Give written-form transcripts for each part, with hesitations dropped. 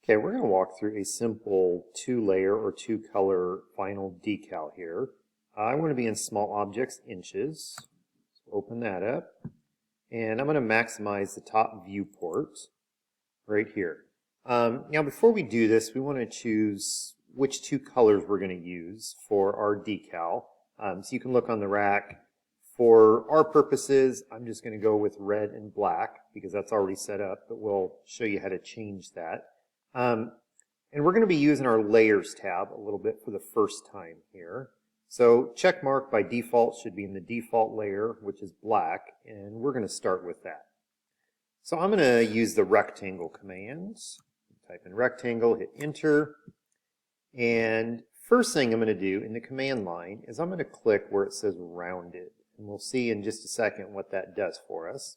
Okay, we're going to walk through a simple two-layer or two-color vinyl decal here. I want to be in small objects, inches. So open that up. And I'm going to maximize the top viewport right here. Now before we do this, we want to choose which two colors we're going to use for our decal. So you can look on the rack. For our purposes, I'm just going to go with red and black because that's already set up, but we'll show you how to change that. And we're going to be using our layers tab a little bit for the first time here. So check mark by default should be in the default layer, which is black, and we're going to start with that. So I'm going to use the rectangle commands. Type in rectangle, hit enter, and first thing I'm going to do in the command line is I'm going to click where it says rounded, and we'll see in just a second what that does for us.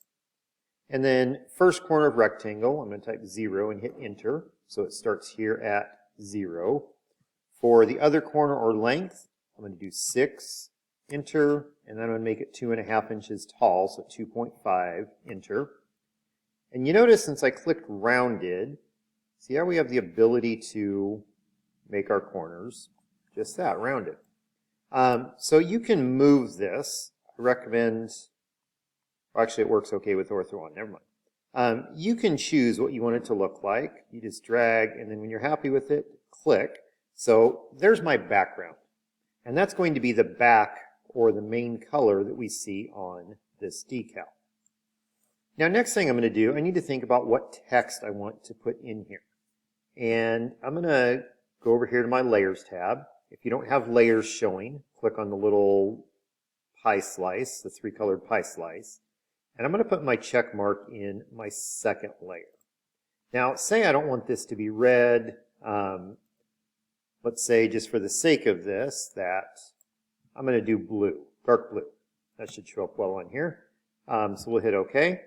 And then first corner of rectangle, I'm going to type 0 and hit enter. So it starts here at 0. For the other corner or length, I'm going to do 6, enter, and then I'm going to make it 2.5 inches tall, so 2.5, enter. And you notice since I clicked rounded, see how we have the ability to make our corners just that, rounded. So you can move this. I recommend, well, actually it works okay with Ortho on, never mind. You can choose what you want it to look like. You just drag, and then when you're happy with it, click. So there's my background. And that's going to be the back or the main color that we see on this decal. Now next thing I'm going to do, I need to think about what text I want to put in here. And I'm going to go over here to my layers tab. If you don't have layers showing, click on the little pie slice, the 3-colored pie slice. And I'm going to put my check mark in my second layer. Now, say I don't want this to be red. Let's say, just for the sake of this, that I'm going to do blue, dark blue. That should show up well on here. So we'll hit OK.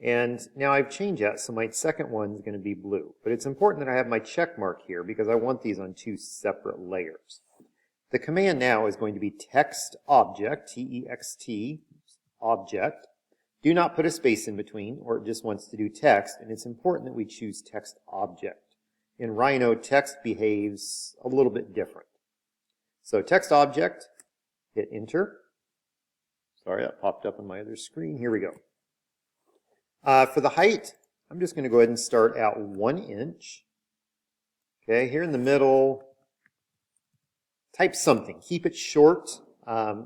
And now I've changed that, so my second one is going to be blue. But it's important that I have my check mark here because I want these on 2 separate layers. The command now is going to be text object, T-E-X-T, object. Do not put a space in between, or it just wants to do text, and it's important that we choose text object. In Rhino, text behaves a little bit different. So text object, hit enter. Sorry, that popped up on my other screen. Here we go. For the height, I'm just going to go ahead and start at 1 inch. Okay, here in the middle, type something. Keep it short,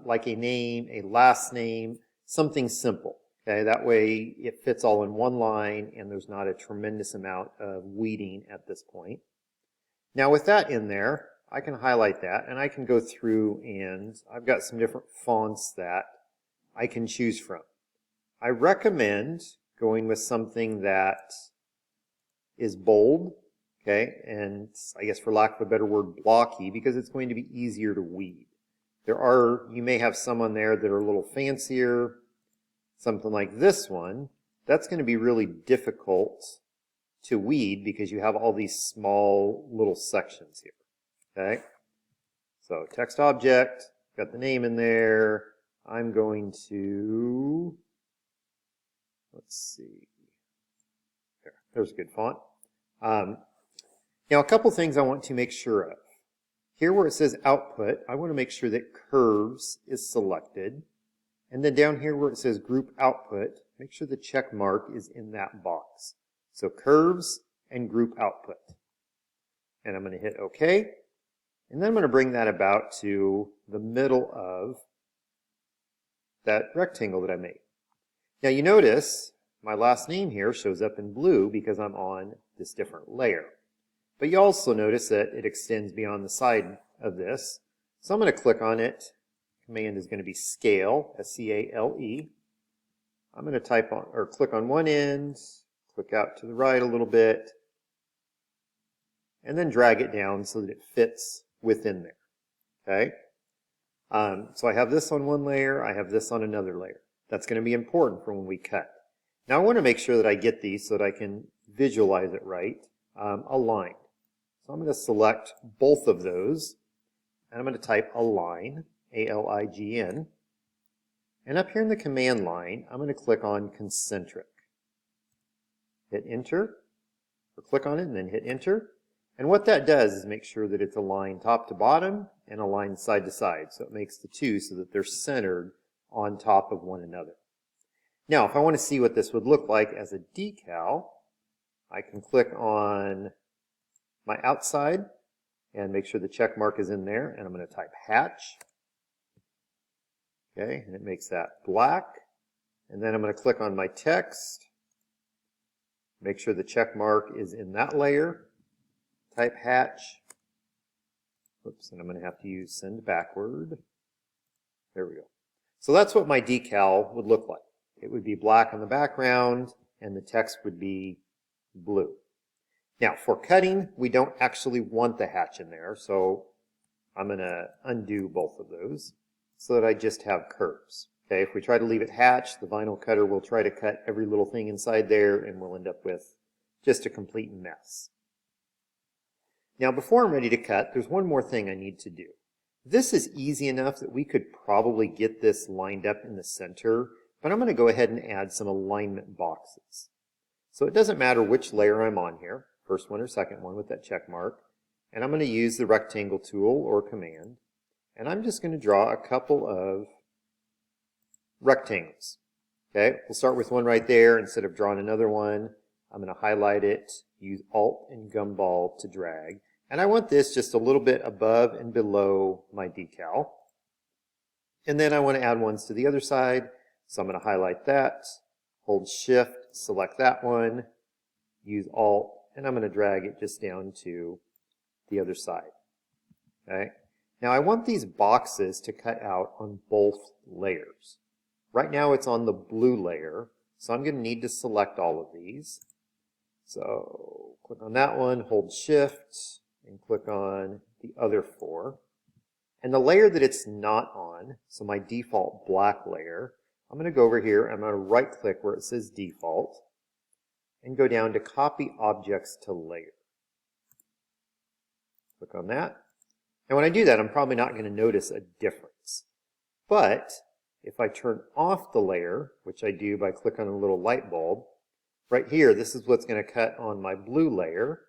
like a name, a last name, something simple. Okay, that way it fits all in one line and there's not a tremendous amount of weeding at this point. Now with that in there, I can highlight that and I can go through and I've got some different fonts that I can choose from. I recommend going with something that is bold, okay, and I guess for lack of a better word, blocky, because it's going to be easier to weed. You may have some on there that are a little fancier. Something like this one, that's going to be really difficult to weed because you have all these small little sections here. Okay? So text object, got the name in there. I'm going to, let's see. There's a good font. Now a couple things I want to make sure of. Here where it says output, I want to make sure that curves is selected. And then down here where it says group output, make sure the check mark is in that box. So curves and group output. And I'm going to hit OK. And then I'm going to bring that about to the middle of that rectangle that I made. Now you notice my last name here shows up in blue because I'm on this different layer. But you also notice that it extends beyond the side of this. So I'm going to click on it. Command is going to be scale, S-C-A-L-E. I'm going to type on or click on one end, click out to the right a little bit, and then drag it down so that it fits within there. Okay? So I have this on one layer, I have this on another layer. That's going to be important for when we cut. Now I want to make sure that I get these so that I can visualize it right, aligned. So I'm going to select both of those, and I'm going to type align. A-L-I-G-N. And up here in the command line, I'm going to click on concentric. Hit enter. or click on it and then hit enter. And what that does is make sure that it's aligned top to bottom and aligned side to side. So it makes the two so that they're centered on top of one another. Now, if I want to see what this would look like as a decal, I can click on my outside and make sure the check mark is in there, and I'm going to type hatch. Okay, and it makes that black. And then I'm going to click on my text, make sure the check mark is in that layer, type hatch. Oops, and I'm going to have to use send backward. There we go. So that's what my decal would look like. It would be black on the background, and the text would be blue. Now, for cutting, we don't actually want the hatch in there, so I'm going to undo both of those so that I just have curves. Okay, if we try to leave it hatched, the vinyl cutter will try to cut every little thing inside there, and we'll end up with just a complete mess. Now, before I'm ready to cut, there's one more thing I need to do. This is easy enough that we could probably get this lined up in the center, but I'm going to go ahead and add some alignment boxes. So it doesn't matter which layer I'm on here, first one or second one with that check mark, and I'm going to use the rectangle tool or command, and I'm just going to draw a couple of rectangles. Okay, we'll start with one right there. Instead of drawing another one, I'm going to highlight it, use Alt and Gumball to drag, and I want this just a little bit above and below my decal. And then I want to add ones to the other side, so I'm going to highlight that, hold Shift, select that one, use Alt, and I'm going to drag it just down to the other side. Okay. Now I want these boxes to cut out on both layers. Right now it's on the blue layer, so I'm going to need to select all of these. So click on that one, hold Shift, and click on the other four. And the layer that it's not on, so my default black layer, I'm going to go over here, I'm going to right click where it says default, and go down to copy objects to layer. Click on that. And when I do that, I'm probably not going to notice a difference. But if I turn off the layer, which I do by clicking on a little light bulb, right here, this is what's going to cut on my blue layer.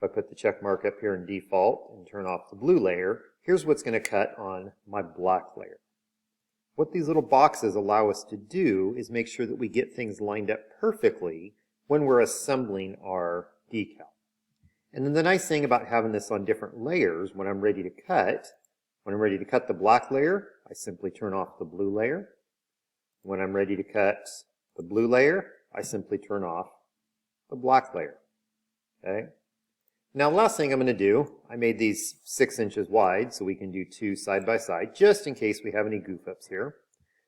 If I put the check mark up here in default and turn off the blue layer, here's what's going to cut on my black layer. What these little boxes allow us to do is make sure that we get things lined up perfectly when we're assembling our decal. And then the nice thing about having this on different layers, when I'm ready to cut the black layer, I simply turn off the blue layer. When I'm ready to cut the blue layer, I simply turn off the black layer. Okay. Now, last thing I'm going to do, I made these 6 inches wide so we can do two side by side, just in case we have any goof ups here.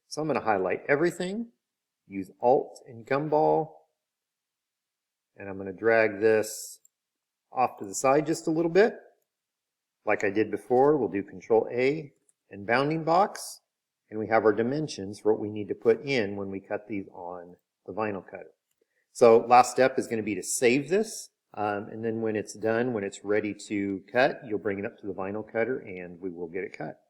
So I'm going to highlight everything, use Alt and Gumball, and I'm going to drag this off to the side just a little bit. Like I did before, we'll do Control A and bounding box, and we have our dimensions for what we need to put in when we cut these on the vinyl cutter. So last step is going to be to save this. And then when it's done, when it's ready to cut, you'll bring it up to the vinyl cutter and we will get it cut.